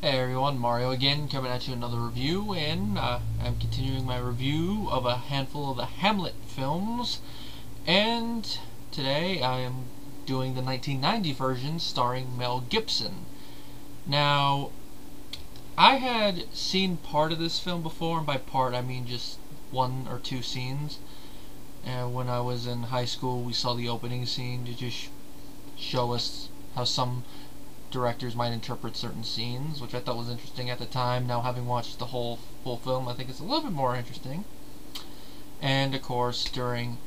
Hey everyone, Mario again, coming at you another review, and I'm continuing my review of a handful of the Hamlet films, and today I am doing the 1990 version starring Mel Gibson. Now, I had seen part of this film before, and by part I mean just one or two scenes. And when I was in high school, we saw the opening scene to just show us how some directors might interpret certain scenes, which I thought was interesting at the time. Now, having watched the full film, I think it's a little bit more interesting. And of course, during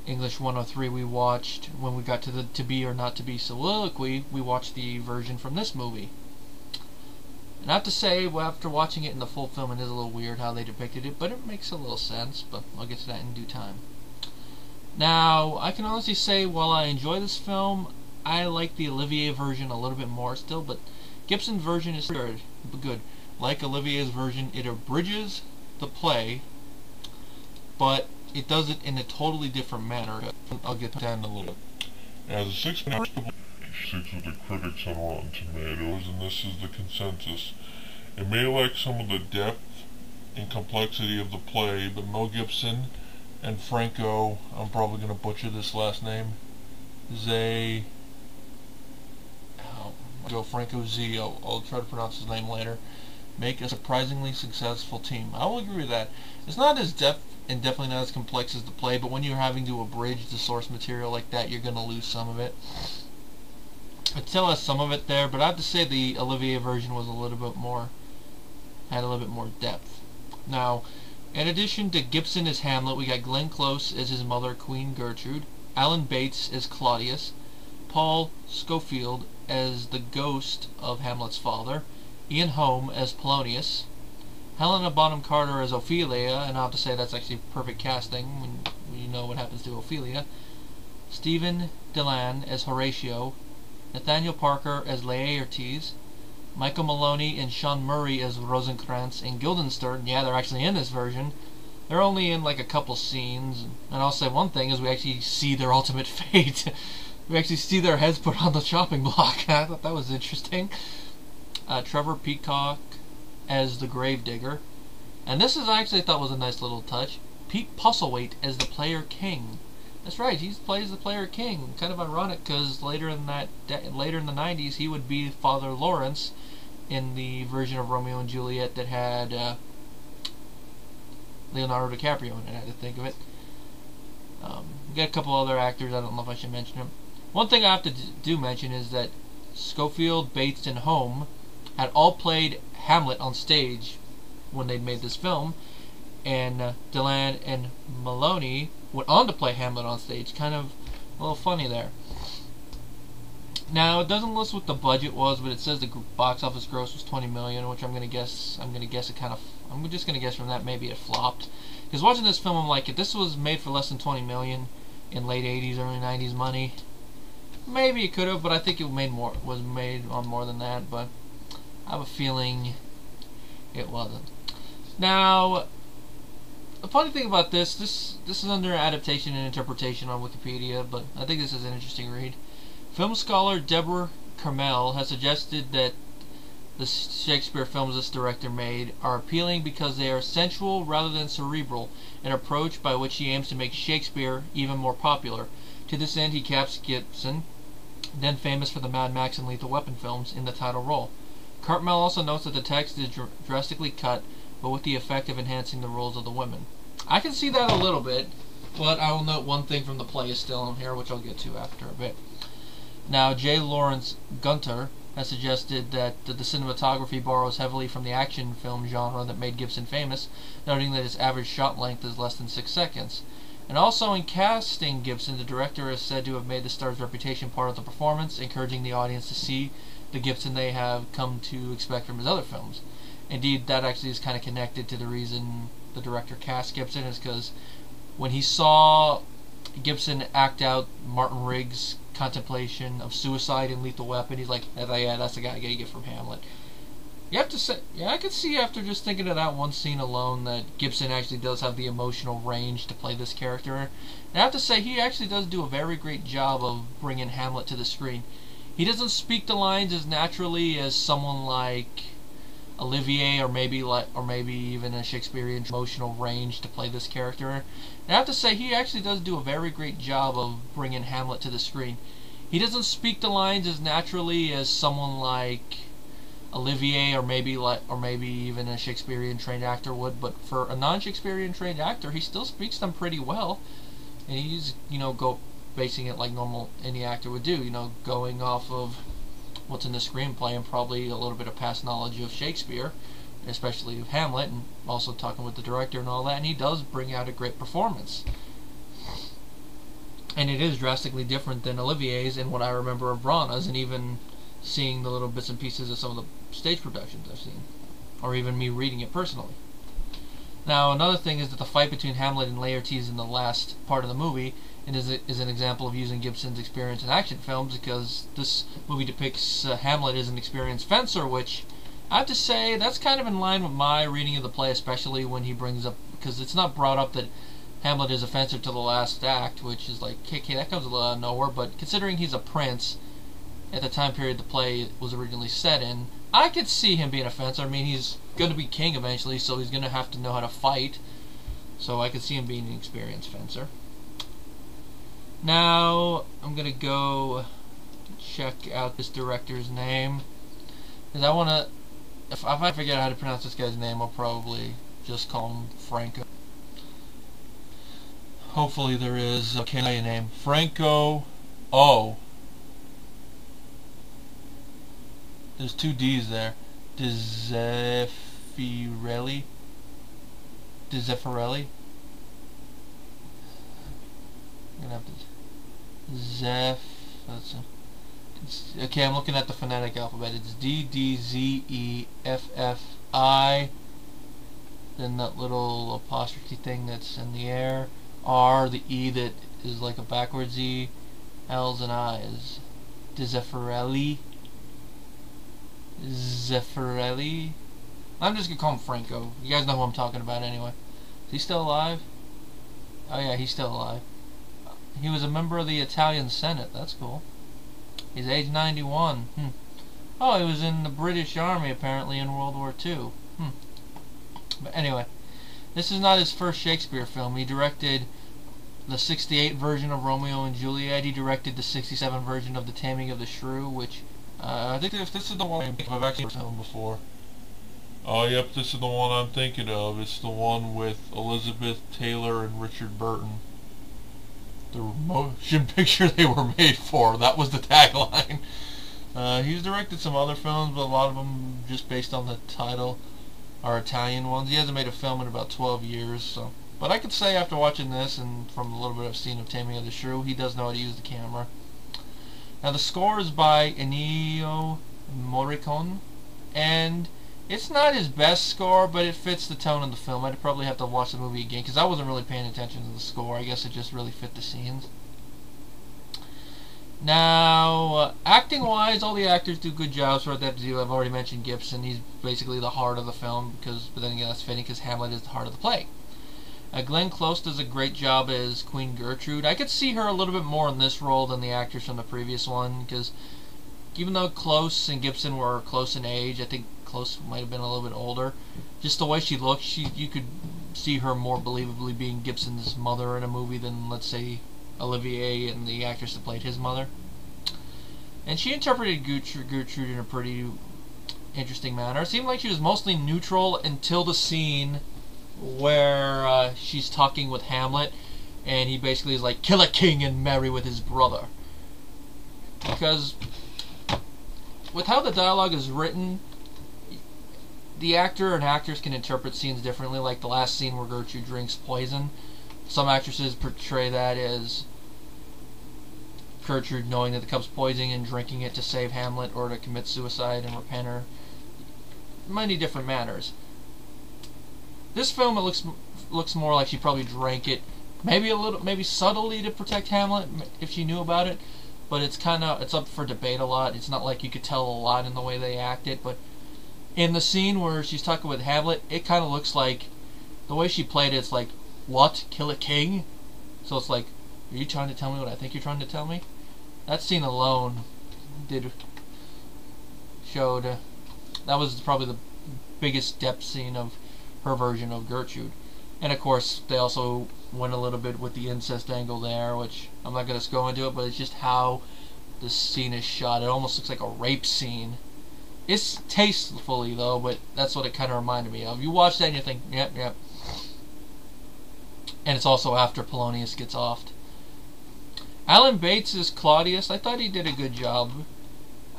English 103, we watched, when we got to the To Be or Not to Be soliloquy, we watched the version from this movie. And I have to say, well, after watching it in the full film, it is a little weird how they depicted it, but it makes a little sense, but I'll get to that in due time. Now, I can honestly say, while I enjoy this film, I like the Olivier version a little bit more still, but Gibson's version is good. Like Olivier's version, it abridges the play, but it does it in a totally different manner. I'll get to that in a little bit. As a 6 with the critics on Rotten Tomatoes, and this is the consensus. It may lack some of the depth and complexity of the play, but Mel Gibson and Franco, I'm probably going to butcher this last name, Franco Z, I'll try to pronounce his name later, make a surprisingly successful team. I will agree with that. It's not as depth and definitely not as complex as the play, but when you're having to abridge the source material like that, you're going to lose some of it. It still has some of it there, but I have to say the Olivier version was a little bit more, had a little bit more depth. Now, in addition to Gibson as Hamlet, we got Glenn Close as his mother, Queen Gertrude, Alan Bates as Claudius, Paul Scofield as the ghost of Hamlet's father, Ian Holm as Polonius, Helena Bonham Carter as Ophelia, and I have to say that's actually perfect casting when you know what happens to Ophelia, Stephen Delan as Horatio, Nathaniel Parker as Laertes, Michael Maloney and Sean Murray as Rosencrantz and Guildenstern. Yeah, they're actually in this version. They're only in like a couple scenes, and I'll say one thing is we actually see their ultimate fate. We actually see their heads put on the chopping block. I thought that was interesting. Trevor Peacock as the Gravedigger. And this is actually I thought was a nice little touch. Pete Postlethwaite as the player king. That's right, he plays the player king. Kind of ironic because later in the 90s he would be Father Lawrence in the version of Romeo and Juliet that had Leonardo DiCaprio in it. I had to think of it. We got a couple other actors. I don't know if I should mention them. One thing I have to do mention is that Scofield, Bates, and Holm had all played Hamlet on stage when they made this film, and Delan and Maloney went on to play Hamlet on stage. Kind of a little funny there. Now, it doesn't list what the budget was, but it says the box office gross was $20 million, which I'm just gonna guess from that maybe it flopped. Because watching this film, I'm like, if this was made for less than $20 million in late 80s, early 90s money, maybe it could have, but I think it was made on more than that, but I have a feeling it wasn't. Now, the funny thing about this is under Adaptation and Interpretation on Wikipedia, but I think this is an interesting read. Film scholar Deborah Carmel has suggested that the Shakespeare films this director made are appealing because they are sensual rather than cerebral, an approach by which he aims to make Shakespeare even more popular. To this end, he casts Gibson, then famous for the Mad Max and Lethal Weapon films, in the title role. Cartmel also notes that the text is drastically cut, but with the effect of enhancing the roles of the women. I can see that a little bit, but I will note one thing from the play is still in here, which I'll get to after a bit. Now, J. Lawrence Gunter has suggested that the cinematography borrows heavily from the action film genre that made Gibson famous, noting that its average shot length is less than 6 seconds. And also in casting Gibson, the director is said to have made the star's reputation part of the performance, encouraging the audience to see the Gibson they have come to expect from his other films. Indeed, that actually is kind of connected to the reason the director cast Gibson, is because when he saw Gibson act out Martin Riggs' contemplation of suicide in Lethal Weapon, he's like, yeah, that's the guy I gotta get from Hamlet. You have to say, yeah, I could see after just thinking of that one scene alone that Gibson actually does have the emotional range to play this character. And I have to say, he actually does do a very great job of bringing Hamlet to the screen. He doesn't speak the lines as naturally as someone like Olivier or maybe even a Shakespearean emotional range to play this character. And I have to say, he actually does do a very great job of bringing Hamlet to the screen. He doesn't speak the lines as naturally as someone like Olivier or maybe even a Shakespearean trained actor would, but for a non-Shakespearean trained actor, he still speaks them pretty well. And he's, basing it like normal any actor would do, going off of what's in the screenplay and probably a little bit of past knowledge of Shakespeare, especially of Hamlet, and also talking with the director and all that, and he does bring out a great performance. And it is drastically different than Olivier's and what I remember of Branagh's, and even seeing the little bits and pieces of some of the stage productions I've seen, or even me reading it personally. Now, another thing is that the fight between Hamlet and Laertes in the last part of the movie is an example of using Gibson's experience in action films, because this movie depicts Hamlet as an experienced fencer, which I have to say, that's kind of in line with my reading of the play, especially when he brings up, because it's not brought up that Hamlet is a fencer to the last act, which is like, okay, that comes a little out of nowhere, but considering he's a prince at the time period the play was originally set in, I could see him being a fencer. I mean, he's going to be king eventually, so he's going to have to know how to fight, so I could see him being an experienced fencer. Now, I'm going to go check out this director's name, because I want to, if I forget how to pronounce this guy's name, I'll probably just call him Franco. Hopefully there is a Canadian name. Franco O. There's two D's there. Dizefirelli. I'm gonna have to okay, I'm looking at the phonetic alphabet. It's D-D-Z-E-F-F-I, then that little apostrophe thing that's in the air, R, the E that is like a backwards E, L's and I's. Dizefirelli. Zeffirelli. I'm just gonna call him Franco. You guys know who I'm talking about anyway. Is he still alive? Oh yeah, he's still alive. He was a member of the Italian Senate. That's cool. He's age 91. Oh, he was in the British Army apparently in World War II. But anyway, this is not his first Shakespeare film. He directed the 68 version of Romeo and Juliet. He directed the 67 version of The Taming of the Shrew, which I think if this is the one I've actually seen before. Oh, yep, this is the one I'm thinking of. It's the one with Elizabeth Taylor and Richard Burton. The motion picture they were made for. That was the tagline. He's directed some other films, but a lot of them just based on the title are Italian ones. He hasn't made a film in about 12 years, so. But I could say after watching this and from the little bit I've seen of Taming of the Shrew, he does know how to use the camera. Now the score is by Ennio Morricone, and it's not his best score, but it fits the tone of the film. I'd probably have to watch the movie again, because I wasn't really paying attention to the score. I guess it just really fit the scenes. Now, acting-wise, all the actors do good jobs for what they have to do. I've already mentioned Gibson. He's basically the heart of the film, but then again, that's fitting, because Hamlet is the heart of the play. Glenn Close does a great job as Queen Gertrude. I could see her a little bit more in this role than the actors from the previous one, because even though Close and Gibson were close in age, I think Close might have been a little bit older. Just the way she looks, you could see her more believably being Gibson's mother in a movie than, let's say, Olivier and the actress that played his mother. And she interpreted Gertrude in a pretty interesting manner. It seemed like she was mostly neutral until the scene where she's talking with Hamlet, and he basically is like, kill a king and marry with his brother. Because with how the dialogue is written, the actor and actors can interpret scenes differently. Like the last scene where Gertrude drinks poison, some actresses portray that as Gertrude knowing that the cup's poisoning and drinking it to save Hamlet or to commit suicide and repent her. Many different manners. This film, it looks more like she probably drank it, maybe subtly to protect Hamlet if she knew about it. But it's up for debate a lot. It's not like you could tell a lot in the way they act it, but in the scene where she's talking with Hamlet, it kind of looks like, the way she played it, it's like, what? Kill a king? So it's like, are you trying to tell me what I think you're trying to tell me? That scene alone showed, that was probably the biggest depth scene of her version of Gertrude. And of course, they also went a little bit with the incest angle there, which I'm not going to go into it, but it's just how the scene is shot. It almost looks like a rape scene. It's tastefully, though, but that's what it kind of reminded me of. You watch that and you think, yep, yep. And it's also after Polonius gets offed. Alan Bates is Claudius. I thought he did a good job.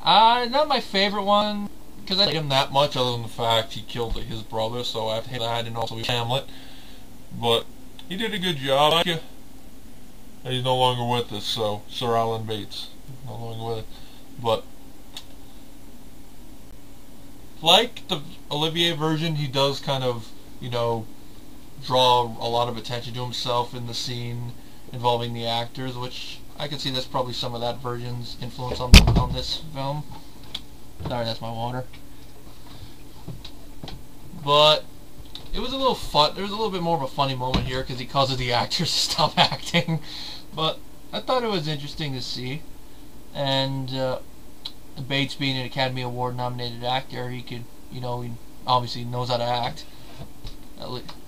Not my favorite one, because I didn't like him that much, other than the fact he killed his brother, so after that, and also Hamlet. But he did a good job. He's no longer with us, so Sir Alan Bates, no longer with us. But like the Olivier version, he does kind of, you know, draw a lot of attention to himself in the scene involving the actors, which I could see that's probably some of that version's influence on this film. Sorry, that's my water. But it was a little fun. There was a little bit more of a funny moment here because he causes the actors to stop acting. But I thought it was interesting to see. And Bates being an Academy Award nominated actor, he could, you know, he obviously knows how to act,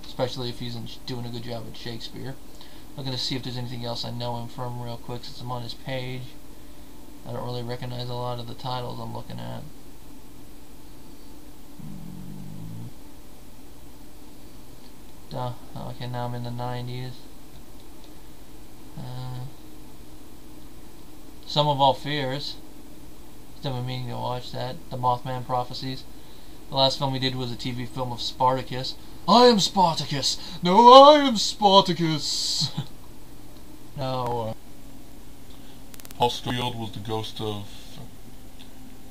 especially if he's doing a good job at Shakespeare. I'm going to see if there's anything else I know him from real quick since I'm on his page. I don't really recognize a lot of the titles I'm looking at. Okay, now I'm in the 90s. Some of All Fears. Still been meaning to watch that. The Mothman Prophecies. The last film we did was a TV film of Spartacus. I am Spartacus! No, I am Spartacus! No. Paul Scofield was the ghost of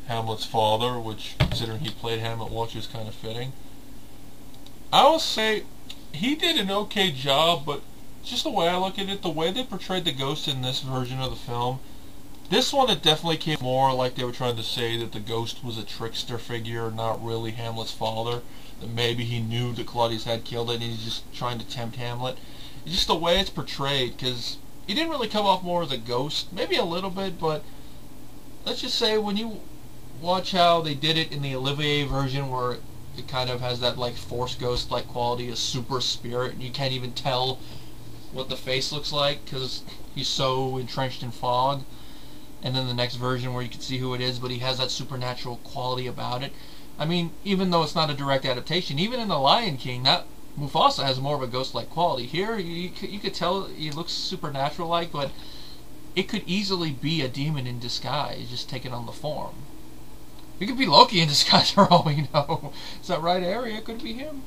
Hamlet's father, which, considering he played Hamlet once, was kind of fitting. I will say, he did an okay job, but just the way I look at it, the way they portrayed the ghost in this version of the film, this one it definitely came more like they were trying to say that the ghost was a trickster figure, not really Hamlet's father. That maybe he knew that Claudius had killed it and he's just trying to tempt Hamlet. It's just the way it's portrayed, because he didn't really come off more as a ghost. Maybe a little bit, but let's just say when you watch how they did it in the Olivier version, where it kind of has that like force ghost like quality, a super spirit, and you can't even tell what the face looks like because he's so entrenched in fog. And then the next version where you can see who it is, but he has that supernatural quality about it. I mean, even though it's not a direct adaptation, even in The Lion King, that Mufasa has more of a ghost-like quality. Here, you could tell he looks supernatural-like, but it could easily be a demon in disguise, just taking on the form. It could be Loki in disguise for all we know. It's that right area, it could be him.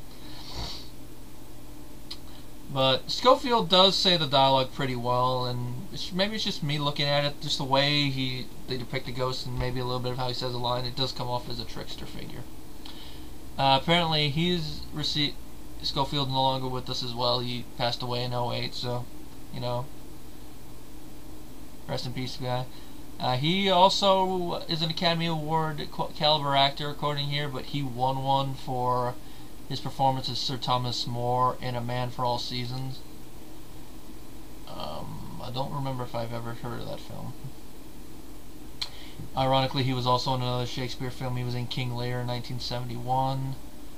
But Scofield does say the dialogue pretty well, and maybe it's just me looking at it, just the way they depict the ghost and maybe a little bit of how he says a line, it does come off as a trickster figure. Apparently Scofield no longer with us as well. He passed away in 2008, so, you know, rest in peace, guy. He also is an Academy Award caliber actor, according here, but he won one for his performance as Sir Thomas More in A Man for All Seasons. I don't remember if I've ever heard of that film. Ironically, he was also in another Shakespeare film. He was in King Lear in 1971,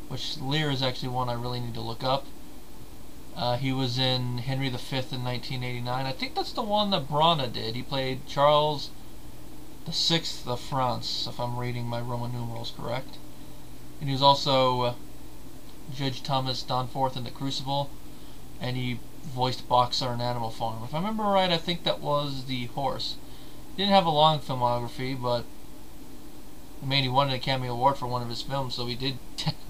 which Lear is actually one I really need to look up. He was in Henry V in 1989. I think that's the one that Brana did. He played Charles VI of France, if I'm reading my Roman numerals correct. And he was also Judge Thomas Danforth in The Crucible, and he voiced Boxer in Animal Farm. If I remember right, I think that was the horse. He didn't have a long filmography, but I mean, he won an Academy Award for one of his films, so he did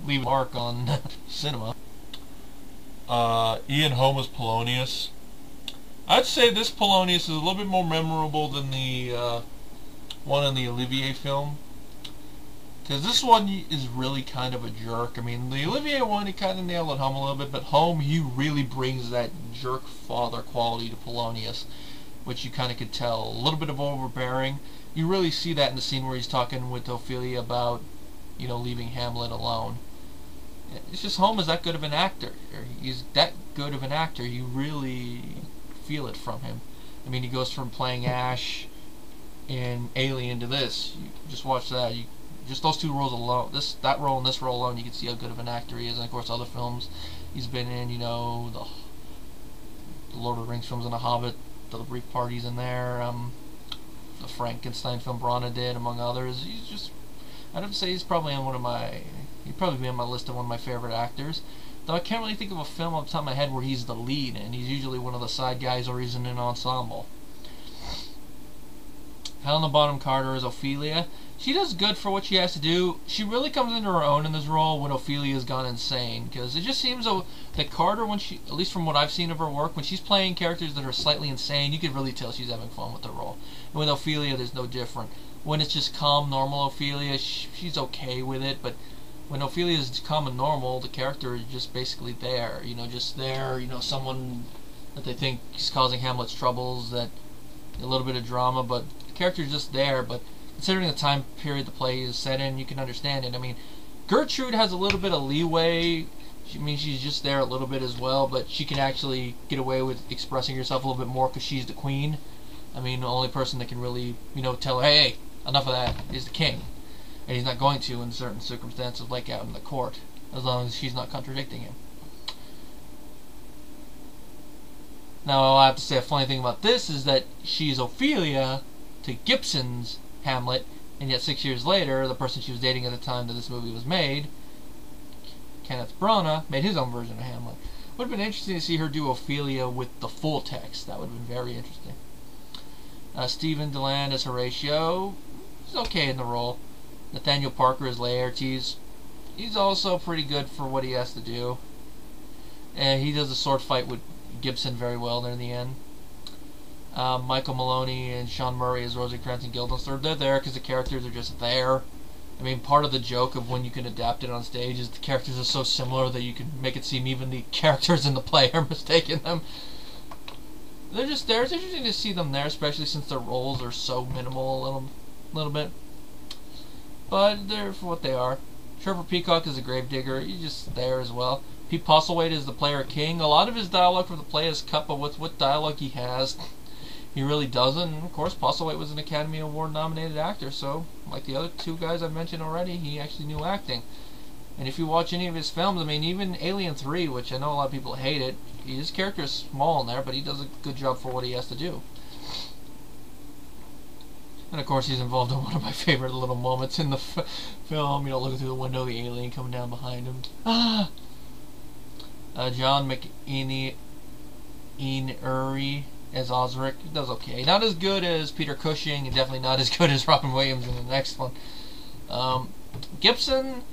leave a mark on cinema. Ian Holm as Polonius. I'd say this Polonius is a little bit more memorable than the one in the Olivier film, because this one is really kind of a jerk. I mean, the Olivier one, he kind of nailed it home a little bit, but Holm, he really brings that jerk father quality to Polonius, which you kind of could tell. A little bit of overbearing. You really see that in the scene where he's talking with Ophelia about, you know, leaving Hamlet alone. It's just Holm is that good of an actor. He's that good of an actor. You really feel it from him. I mean, he goes from playing Ash in Alien to this. You just watch that. You Just those two roles alone, that role and this role alone, you can see how good of an actor he is. And of course, other films he's been in, you know, the Lord of the Rings films and The Hobbit, the brief parties in there, the Frankenstein film Brana did, among others. He's just, I'd have to say he's probably on he'd probably be on my list of one of my favorite actors. Though I can't really think of a film off the top of my head where he's the lead, and he's usually one of the side guys or he's in an ensemble. Helena Bonham Carter as Ophelia. She does good for what she has to do. She really comes into her own in this role when Ophelia's gone insane, because it just seems that Carter, when she, at least from what I've seen of her work, when she's playing characters that are slightly insane, you can really tell she's having fun with the role. And with Ophelia, there's no different. When it's just calm, normal Ophelia, she's okay with it, but when Ophelia is calm and normal, the character is just basically there, you know, someone that they think is causing Hamlet's troubles, that a little bit of drama, but the character is just there. But considering the time period the play is set in, you can understand it. I mean, Gertrude has a little bit of leeway. She's just there a little bit as well, but she can actually get away with expressing herself a little bit more because she's the queen. I mean, the only person that can really, you know, tell her, hey, enough of that, is the king. And he's not going to in certain circumstances, like out in the court, as long as she's not contradicting him. Now, I have to say a funny thing about this is that she's Ophelia to Gibson's Hamlet, and yet 6 years later, the person she was dating at the time that this movie was made, Kenneth Branagh, made his own version of Hamlet. Would have been interesting to see her do Ophelia with the full text. That would have been very interesting. Stephen Deland as Horatio. He's okay in the role. Nathaniel Parker as Laertes. He's also pretty good for what he has to do. And he does a sword fight with Gibson very well there in the end. Michael Maloney and Sean Murray as Rosencrantz and Guildenstern. They're there because the characters are just there. I mean, part of the joke of when you can adapt it on stage is the characters are so similar that you can make it seem even the characters in the play are mistaking them. They're just there. It's interesting to see them there, especially since their roles are so minimal a little bit. But they're for what they are. Trevor Peacock is a gravedigger. He's just there as well. Pete Postlethwaite is the player king. A lot of his dialogue for the play is cut, but with what dialogue he has, he really doesn't. And of course, Postlethwaite was an Academy Award nominated actor, so like the other two guys I mentioned already, he actually knew acting. And if you watch any of his films, I mean, even Alien 3, which I know a lot of people hate it, his character is small in there, but he does a good job for what he has to do. And of course, he's involved in one of my favorite little moments in the film. You know, looking through the window, the alien coming down behind him. Ah! John McEnery as Osric. He does okay. Not as good as Peter Cushing, and definitely not as good as Robin Williams in the next one. Gibson,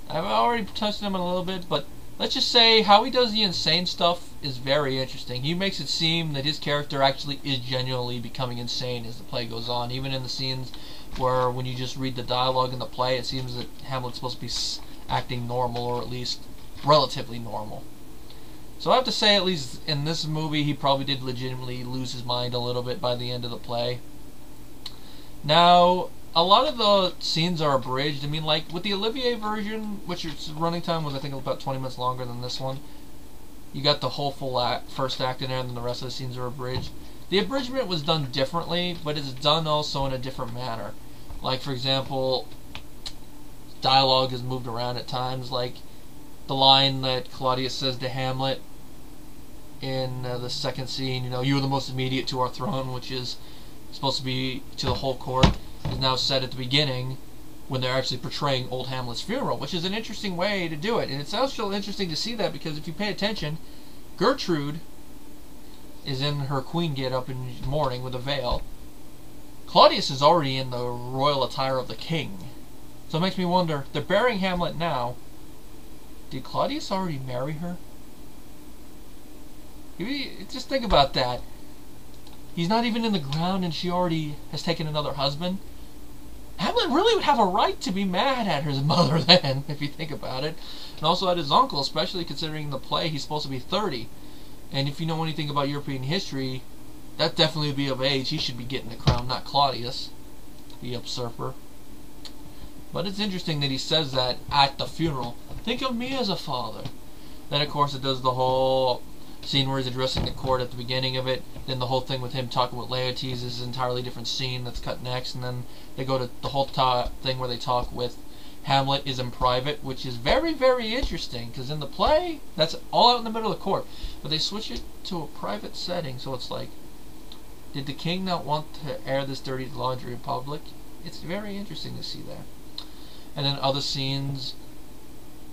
I've already touched on him a little bit, but let's just say how he does the insane stuff is very interesting. He makes it seem that his character actually is genuinely becoming insane as the play goes on. Even in the scenes where when you just read the dialogue in the play, it seems that Hamlet's supposed to be acting normal, or at least relatively normal. So I have to say, at least in this movie, he probably did legitimately lose his mind a little bit by the end of the play. Now, a lot of the scenes are abridged. I mean, like, with the Olivier version, which its running time was, I think, about 20 minutes longer than this one, you got the whole first act in there, and then the rest of the scenes are abridged. The abridgment was done differently, but it's done also in a different manner. Like, for example, dialogue is moved around at times, like the line that Claudius says to Hamlet in the second scene, you know, you are the most immediate to our throne, which is supposed to be to the whole court, is now said at the beginning when they're actually portraying old Hamlet's funeral, which is an interesting way to do it. And it's also interesting to see that because if you pay attention, Gertrude is in her queen get-up in mourning with a veil. Claudius is already in the royal attire of the king. So it makes me wonder, they're burying Hamlet now. Did Claudius already marry her? Just think about that. He's not even in the ground and she already has taken another husband. Hamlet really would have a right to be mad at his mother then, if you think about it. And also at his uncle, especially considering the play he's supposed to be 30. And if you know anything about European history, that definitely would be of age. He should be getting the crown, not Claudius, the usurper. But it's interesting that he says that at the funeral. Think of me as a father. Then, of course, it does the whole scene where he's addressing the court at the beginning of it. Then the whole thing with him talking with Laertes is an entirely different scene that's cut next. And then they go to the whole thing where they talk with Hamlet is in private, which is very, very interesting, because in the play, that's all out in the middle of the court. But they switch it to a private setting, so it's like, did the king not want to air this dirty laundry in public? It's very interesting to see that. And then other scenes,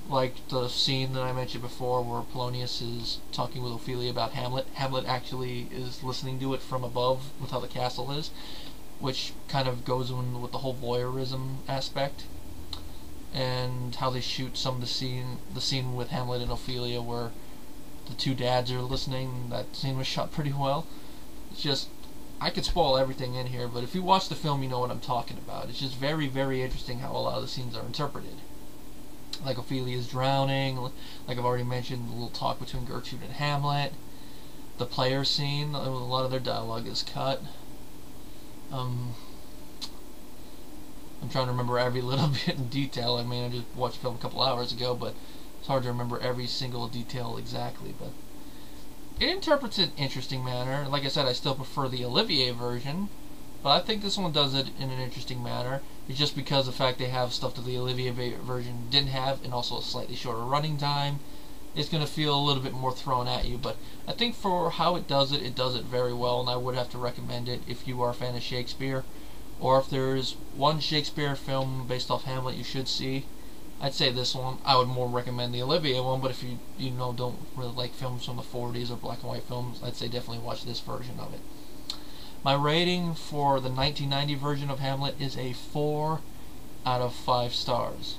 like the scene that I mentioned before where Polonius is talking with Ophelia about Hamlet. Hamlet actually is listening to it from above with how the castle is, which kind of goes in with the whole voyeurism aspect. And how they shoot some of the scene with Hamlet and Ophelia where the two dads are listening. That scene was shot pretty well. It's just, I could spoil everything in here, but if you watch the film, you know what I'm talking about. It's just very, very interesting how a lot of the scenes are interpreted. Like Ophelia's drowning, like I've already mentioned, the little talk between Gertrude and Hamlet. The player scene, a lot of their dialogue is cut. I'm trying to remember every little bit in detail. I mean, I just watched the film a couple hours ago, but it's hard to remember every single detail exactly. But it interprets it in an interesting manner. Like I said, I still prefer the Olivier version, but I think this one does it in an interesting manner. It's just because of the fact they have stuff that the Olivier version didn't have, and also a slightly shorter running time. It's going to feel a little bit more thrown at you, but I think for how it does it very well, and I would have to recommend it if you are a fan of Shakespeare. Or if there's one Shakespeare film based off Hamlet you should see, I'd say this one. I would more recommend the Olivier one, but if you know don't really like films from the 40s or black and white films, I'd say definitely watch this version of it. My rating for the 1990 version of Hamlet is a 4 out of 5 stars.